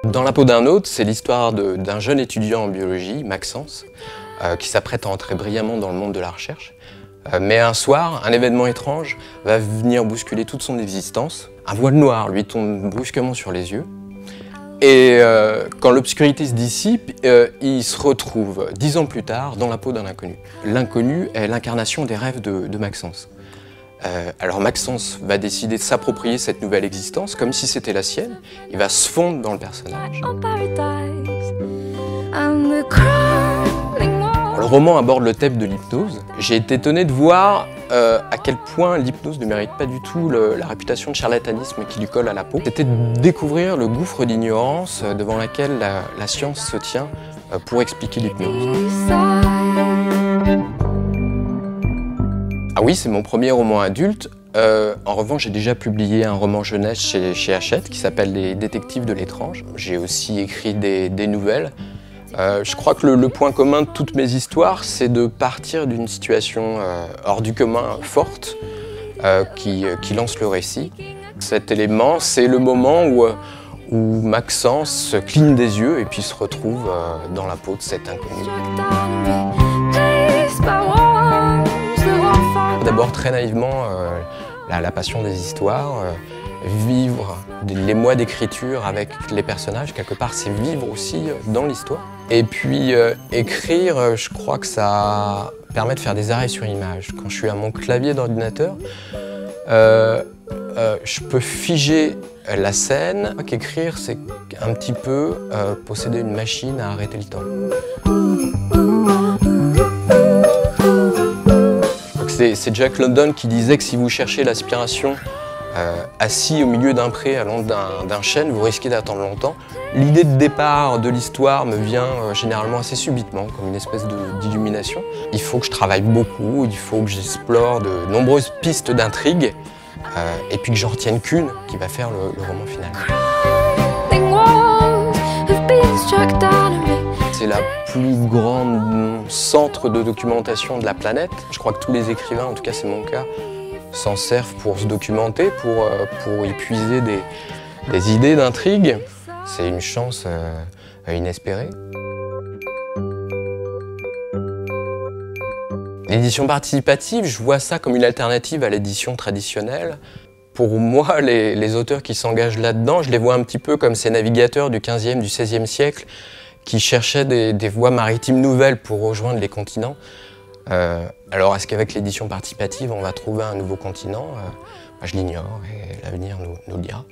Dans la peau d'un autre, c'est l'histoire d'un jeune étudiant en biologie, Maxence, qui s'apprête à entrer brillamment dans le monde de la recherche. Mais un soir, un événement étrange va venir bousculer toute son existence. Un voile noir lui tombe brusquement sur les yeux. Et quand l'obscurité se dissipe, il se retrouve 10 ans plus tard dans la peau d'un inconnu. L'inconnu est l'incarnation des rêves de Maxence. Alors Maxence va décider de s'approprier cette nouvelle existence comme si c'était la sienne. Il va se fondre dans le personnage. Le roman aborde le thème de l'hypnose. J'ai été étonné de voir à quel point l'hypnose ne mérite pas du tout la réputation de charlatanisme qui lui colle à la peau. C'était de découvrir le gouffre d'ignorance devant laquelle la science se tient pour expliquer l'hypnose. Ah oui, c'est mon premier roman adulte. En revanche, j'ai déjà publié un roman jeunesse chez Hachette qui s'appelle Les Détectives de l'étrange. J'ai aussi écrit des nouvelles. Je crois que le point commun de toutes mes histoires, c'est de partir d'une situation hors du commun forte qui lance le récit. Cet élément, c'est le moment où Maxence cligne des yeux et puis se retrouve dans la peau de cet inconnu. D'abord, très naïvement, la passion des histoires, vivre les mois d'écriture avec les personnages, quelque part, c'est vivre aussi dans l'histoire. Et puis, écrire, je crois que ça permet de faire des arrêts sur image. Quand je suis à mon clavier d'ordinateur, je peux figer la scène. Qu'écrire, c'est un petit peu posséder une machine à arrêter le temps. C'est Jack London qui disait que si vous cherchez l'aspiration assis au milieu d'un pré à l'ombre d'un chêne, vous risquez d'attendre longtemps. L'idée de départ de l'histoire me vient généralement assez subitement, comme une espèce d'illumination. Il faut que je travaille beaucoup, il faut que j'explore de nombreuses pistes d'intrigue, et puis que j'en retienne qu'une qui va faire le roman final. C'est la plus grande centre de documentation de la planète. Je crois que tous les écrivains, en tout cas c'est mon cas, s'en servent pour se documenter, pour y puiser des idées d'intrigue. C'est une chance inespérée. L'édition participative, je vois ça comme une alternative à l'édition traditionnelle. Pour moi, les auteurs qui s'engagent là-dedans, je les vois un petit peu comme ces navigateurs du 15e, du 16e siècle qui cherchaient des voies maritimes nouvelles pour rejoindre les continents. Alors, est-ce qu'avec l'édition participative, on va trouver un nouveau continent? Je l'ignore et l'avenir nous le dira.